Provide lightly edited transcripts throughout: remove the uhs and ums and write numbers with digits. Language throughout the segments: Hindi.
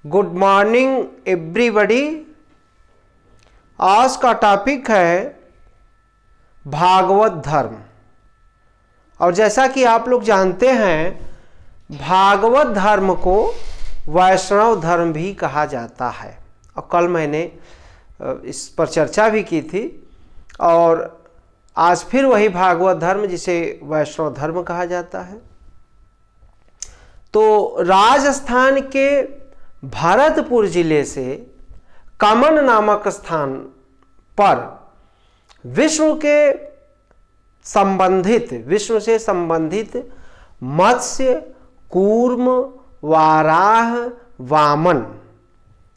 Good morning everybody. आज का टॉपिक है भागवत धर्म। और जैसा कि आप लोग जानते हैं भागवत धर्म को वैष्णव धर्म भी कहा जाता है। और कल मैंने इस पर चर्चा भी की थी और आज फिर वही भागवत धर्म जिसे वैष्णव धर्म कहा जाता है। तो राजस्थान के भरतपुर जिले से कमन नामक स्थान पर विष्णु से संबंधित मत्स्य, कूर्म, वाराह, वामन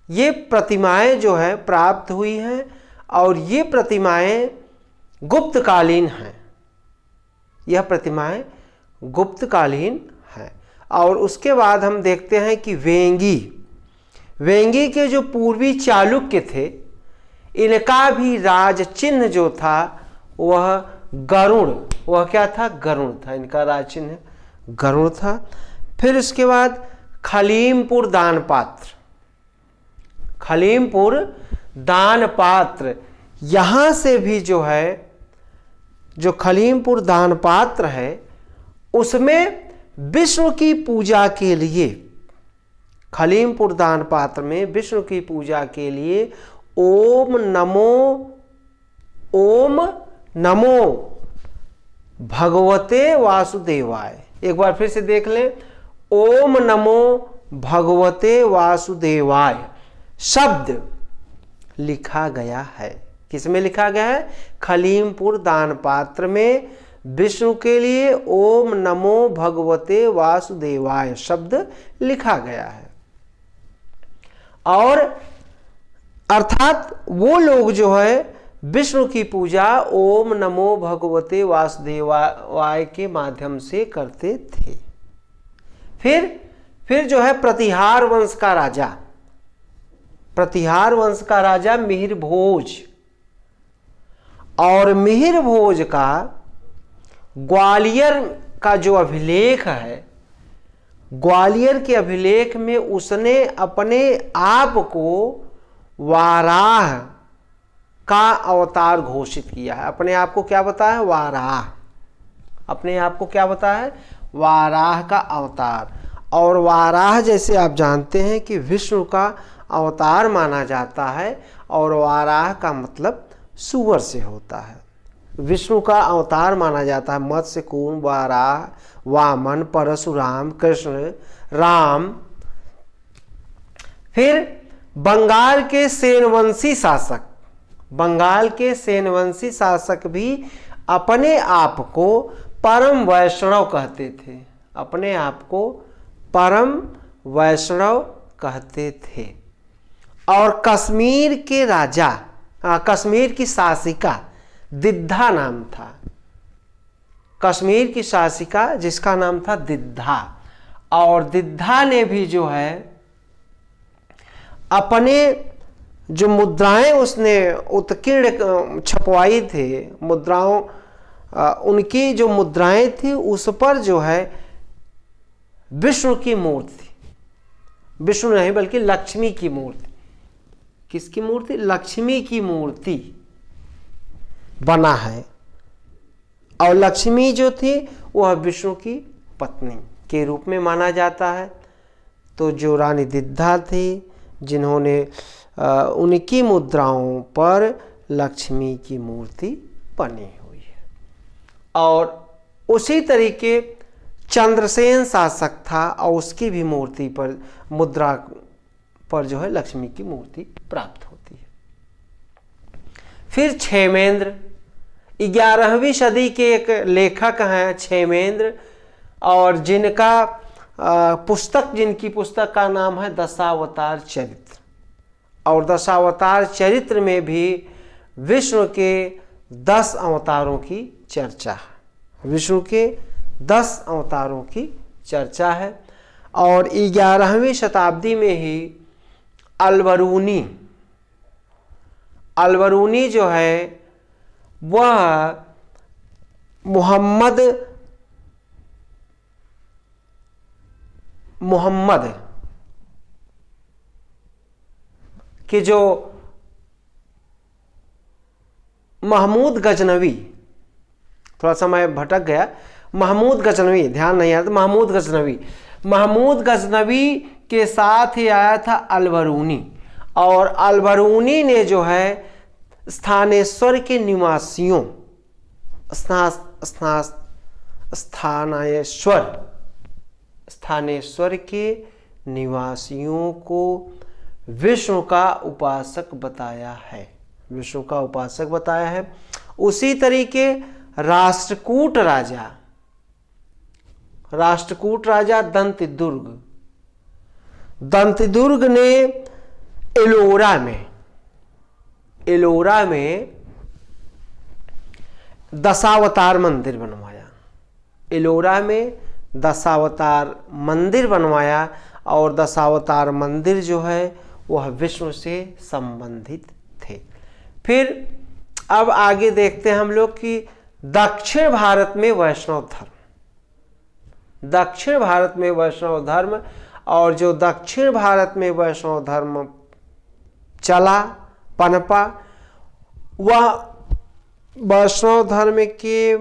ये प्रतिमाएं जो है प्राप्त हुई हैं और ये प्रतिमाएं गुप्तकालीन हैं। यह प्रतिमाएं गुप्तकालीन हैं। और उसके बाद हम देखते हैं कि वेंगी के जो पूर्वी चालुक्य थे, इनका भी राज चिन्ह जो था वह गरुड़, वह क्या था? गरुड़ था। इनका राज चिन्ह गरुड़ था। फिर उसके बाद खलीमपुर दानपात्र, यहाँ से भी जो है, जो खलीमपुर दानपात्र है उसमें विष्णु की पूजा के लिए, खलीमपुर दानपात्र में विष्णु की पूजा के लिए ओम नमो भगवते वासुदेवाय, एक बार फिर से देख लें, ओम नमो भगवते वासुदेवाय शब्द लिखा गया है। किसमें लिखा गया है? खलीमपुर दानपात्र में विष्णु के लिए ओम नमो भगवते वासुदेवाय शब्द लिखा गया है। और अर्थात वो लोग जो है विष्णु की पूजा ओम नमो भगवते वासुदेवाय के माध्यम से करते थे। फिर जो है प्रतिहार वंश का राजा मिहिर भोज, और मिहिर भोज का ग्वालियर का जो अभिलेख है, ग्वालियर के अभिलेख में उसने अपने आप को वाराह का अवतार घोषित किया है। अपने आप को क्या बताया? वाराह। अपने आप को क्या बताया? वाराह का अवतार। और वाराह जैसे आप जानते हैं कि विष्णु का अवतार माना जाता है, और वाराह का मतलब सुअर से होता है। विष्णु का अवतार माना जाता है। मत्स्य, कूर्म, वाराह, वामन, परशुराम, कृष्ण, राम। फिर बंगाल के सेनवंशी शासक भी अपने आप को परम वैष्णव कहते थे। अपने आप को परम वैष्णव कहते थे। और कश्मीर की शासिका दिद्धा नाम था। कश्मीर की शासिका जिसका नाम था दिद्धा, और दिद्धा ने भी जो है अपने जो मुद्राएं उसने उत्कीर्ण छपवाई थे, उनकी जो मुद्राएं थी उस पर जो है विष्णु की मूर्ति, विष्णु नहीं बल्कि लक्ष्मी की मूर्ति। किसकी मूर्ति? लक्ष्मी की मूर्ति बना है। और लक्ष्मी जो थी वह विष्णु की पत्नी के रूप में माना जाता है। तो जो रानी दिद्धा थी, जिन्होंने उनकी मुद्राओं पर लक्ष्मी की मूर्ति बनी हुई है। और उसी तरीके चंद्रसेन शासक था, और उसकी भी मूर्ति पर, मुद्रा पर जो है लक्ष्मी की मूर्ति प्राप्त होती है। फिर क्षेमेंद्र, 11वीं सदी के एक लेखक हैं क्षेमेंद्र, और जिनकी पुस्तक का नाम है दशावतार चरित्र। और दशावतार चरित्र में भी विष्णु के 10 अवतारों की चर्चा है। विष्णु के 10 अवतारों की चर्चा है। और 11वीं शताब्दी में ही अलबरूनी जो है वह कि जो महमूद गजनवी, थोड़ा सा मैं भटक गया, महमूद गजनवी, ध्यान नहीं आया तो महमूद गजनवी के साथ ही आया था अलबरूनी, और अलबरूनी ने जो है स्थानेश्वर के निवासियों, स्थानेश्वर के निवासियों को विष्णु का उपासक बताया है, विष्णु का उपासक बताया है। उसी तरीके राष्ट्रकूट राजा दंतदुर्ग ने एलोरा में दशावतार मंदिर बनवाया, एलोरा में दशावतार मंदिर बनवाया, और दशावतार मंदिर जो है वह विष्णु से संबंधित थे। फिर अब आगे देखते हैं हम लोग कि दक्षिण भारत में वैष्णव धर्म, और जो दक्षिण भारत में वैष्णव धर्म चला, पनपा, वह वैष्णव धर्म के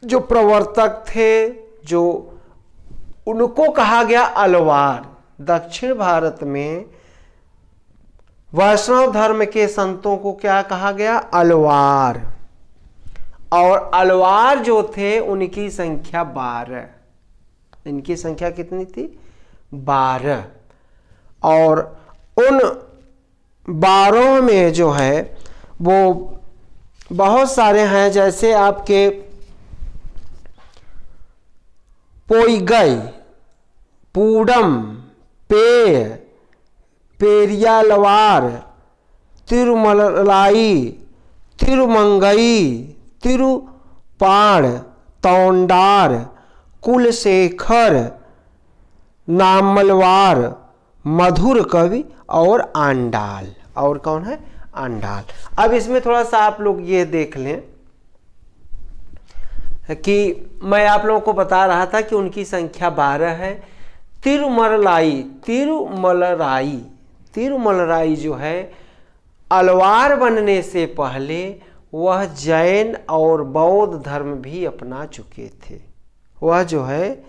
जो प्रवर्तक थे, जो उनको कहा गया अलवार। दक्षिण भारत में वैष्णव धर्म के संतों को क्या कहा गया? अलवार। और अलवार जो थे उनकी संख्या 12, इनकी संख्या कितनी थी? 12। और उन 12 में जो है वो बहुत सारे हैं, जैसे आपके पोईगई, पूडम, पेय, पेरियालवार, तिरुमलाई, तिरुमंगई, तिरुपाण, तौंडार, कुलशेखर, नामलवार, मधुर कवि और आंडाल। और कौन है? आंडाल। अब इसमें थोड़ा सा आप लोग ये देख लें कि मैं आप लोगों को बता रहा था कि उनकी संख्या 12 है। तिरुमलराई जो है अलवार बनने से पहले वह जैन और बौद्ध धर्म भी अपना चुके थे। वह जो है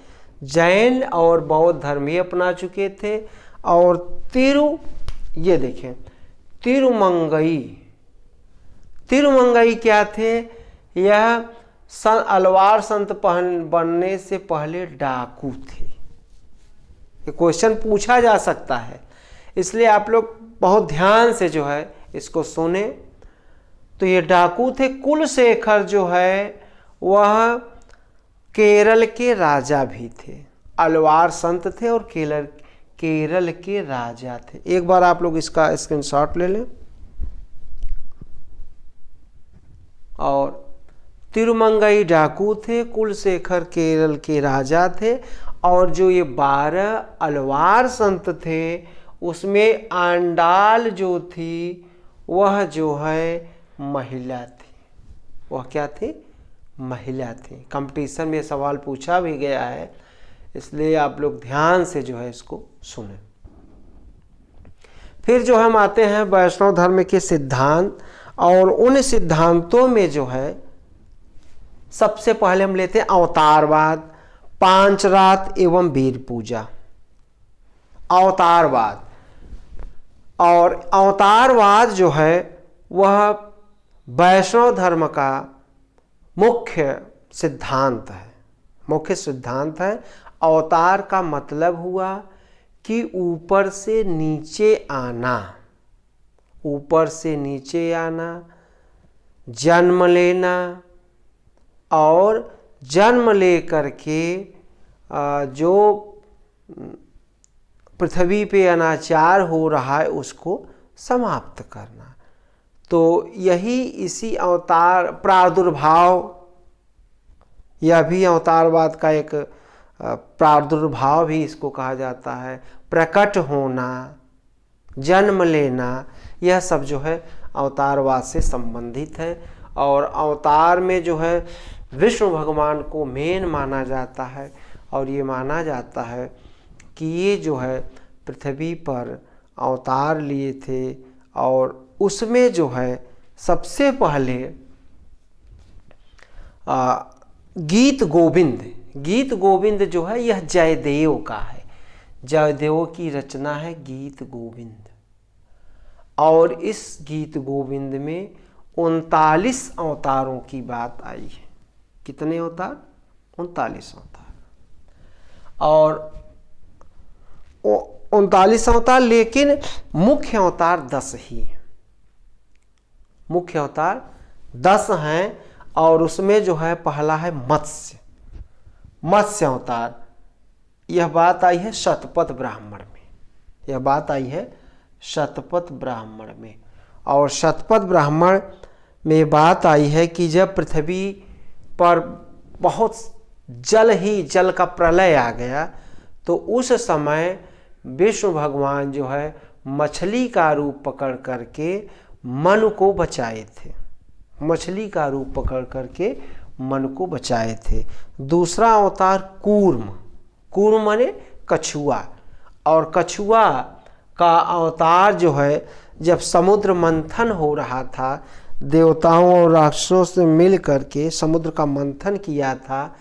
जैन और बौद्ध धर्म भी अपना चुके थे। और ये देखें, तिरुमंगई क्या थे? यह अलवार संत बनने से पहले डाकू थे। ये क्वेश्चन पूछा जा सकता है, इसलिए आप लोग बहुत ध्यान से जो है इसको सुने। तो ये डाकू थे। कुलशेखर जो है वह केरल के राजा भी थे, अलवार संत थे और केरल के राजा थे। एक बार आप लोग इसका स्क्रीनशॉट ले लें। और तिरुमंगई डाकू थे, कुलशेखर केरल के राजा थे, और जो ये 12 अलवार संत थे उसमें आंडाल जो थी वह जो है महिला थी। वह क्या थी? महिला थी। कंपटीशन में सवाल पूछा भी गया है, इसलिए आप लोग ध्यान से जो है इसको सुने। फिर जो हम आते हैं वैष्णव धर्म के सिद्धांत, और उन सिद्धांतों में जो है सबसे पहले हम लेते हैं अवतारवाद, पांचरात एवं वीर पूजा। अवतारवाद, और अवतारवाद जो है वह वैष्णव धर्म का मुख्य सिद्धांत है। अवतार का मतलब हुआ कि ऊपर से नीचे आना, जन्म लेना, और जन्म लेकर के जो पृथ्वी पे अनाचार हो रहा है उसको समाप्त करना। तो यही इसी अवतार प्रादुर्भाव, यह भी अवतारवाद का एक प्रादुर्भाव भी इसको कहा जाता है। प्रकट होना, जन्म लेना, यह सब जो है अवतारवाद से संबंधित है। और अवतार में जो है विष्णु भगवान को मेन माना जाता है, और ये माना जाता है कि ये जो है पृथ्वी पर अवतार लिए थे और उसमें जो है सबसे पहले गीत गोविंद जो है यह जयदेव का है। जयदेव की रचना है गीत गोविंद। और इस गीत गोविंद में 39 अवतारों की बात आई है। कितने अवतार? 39 अवतार। और 39 अवतार, लेकिन मुख्य अवतार 10 ही हैं। मुख्य अवतार 10 हैं और उसमें जो है पहला है मत्स्य अवतार। यह बात आई है शतपथ ब्राह्मण में। यह बात आई है शतपथ ब्राह्मण में। और शतपथ ब्राह्मण में बात आई है कि जब पृथ्वी पर बहुत जल का प्रलय आ गया तो उस समय विष्णु भगवान जो है मछली का रूप पकड़ करके मन को बचाए थे। मछली का रूप पकड़ करके मन को बचाए थे। दूसरा अवतार कूर्म माने कछुआ। और कछुआ का अवतार जो है जब समुद्र मंथन हो रहा था, देवताओं और राक्षसों से मिल करके समुद्र का मंथन किया था,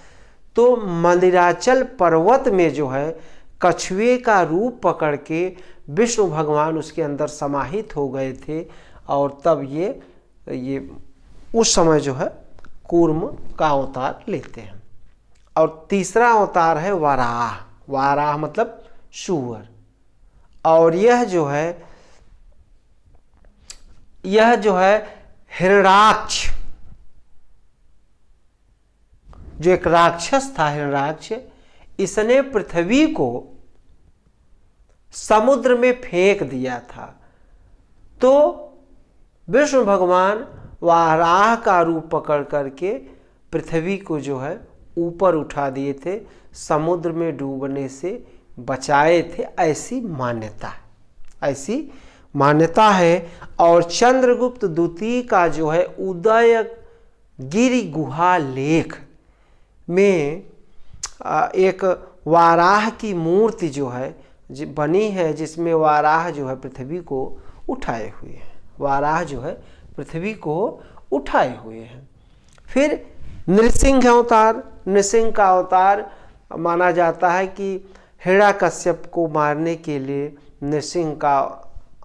तो मंदिराचल पर्वत में जो है कछुए का रूप पकड़ के विष्णु भगवान उसके अंदर समाहित हो गए थे। और तब ये उस समय जो है कूर्म का अवतार लेते हैं। और तीसरा अवतार है वाराह मतलब सूअर। और यह जो है हिरण्याक्ष, जो एक राक्षस था हिरण्याक्ष, इसने पृथ्वी को समुद्र में फेंक दिया था। तो विष्णु भगवान वाराह का रूप पकड़ करके पृथ्वी को जो है ऊपर उठा दिए थे, समुद्र में डूबने से बचाए थे। ऐसी मान्यता है। और चंद्रगुप्त द्वितीय का जो है उदयगिरि गुहा लेख में एक वाराह की मूर्ति जो है बनी है, जिसमें वाराह जो है पृथ्वी को उठाए हुए हैं। वाराह जो है पृथ्वी को उठाए हुए हैं। फिर नृसिंह का अवतार माना जाता है कि हिरण्याकश्यप को मारने के लिए नृसिंह का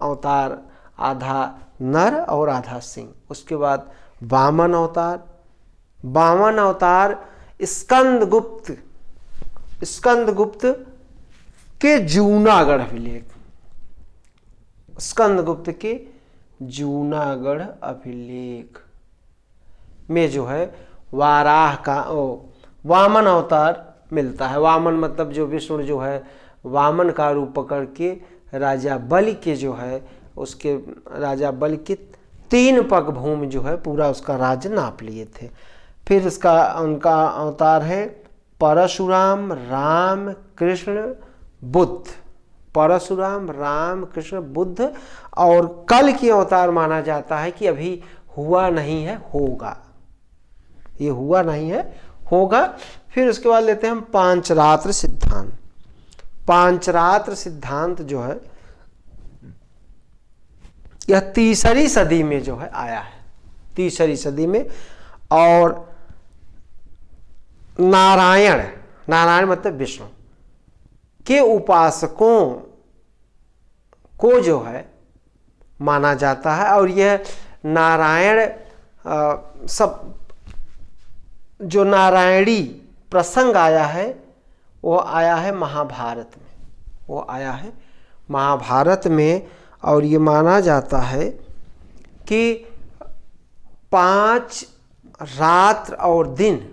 अवतार आधा नर और आधा सिंह। उसके बाद वामन अवतार स्कंदगुप्त के जूनागढ़ अभिलेख, स्कंदगुप्त के जूनागढ़ अभिलेख में जो है वाराह का वामन अवतार मिलता है। वामन मतलब जो विष्णु जो है वामन का रूप पकड़ के राजा बलि के जो है उसके राजा बलि के 3 पग भूमि जो है पूरा उसका राज्य नाप लिए थे। फिर उनका अवतार है परशुराम राम कृष्ण बुद्ध। परशुराम राम कृष्ण बुद्ध। और कल की अवतार माना जाता है कि अभी हुआ नहीं है, होगा। ये हुआ नहीं है, होगा। फिर उसके बाद लेते हैं हम पांचरात्र सिद्धांत। पांचरात्र सिद्धांत जो है यह 3री सदी में जो है आया है, 3री सदी में। और नारायण मतलब विष्णु के उपासकों को जो है माना जाता है। और यह नारायण सब जो नारायणी प्रसंग आया है वो आया है महाभारत में। और ये माना जाता है कि 5 रात्र और दिन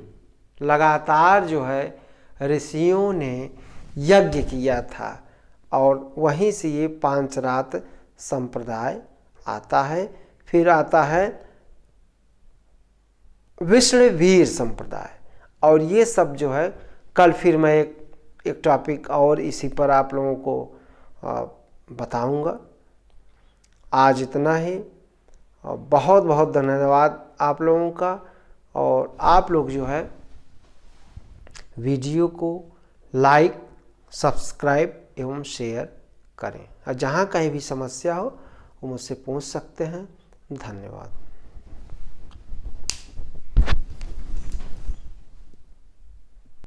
लगातार जो है ऋषियों ने यज्ञ किया था। और वहीं से ये 5 रात संप्रदाय आता है। फिर आता है विष्णुवीर संप्रदाय। और ये सब जो है कल फिर मैं एक टॉपिक और इसी पर आप लोगों को बताऊंगा। आज इतना ही। बहुत बहुत धन्यवाद आप लोगों का। और आप लोग जो है वीडियो को लाइक, सब्सक्राइब एवं शेयर करें। और जहाँ कहीं भी समस्या हो वो मुझसे पूछ सकते हैं। धन्यवाद।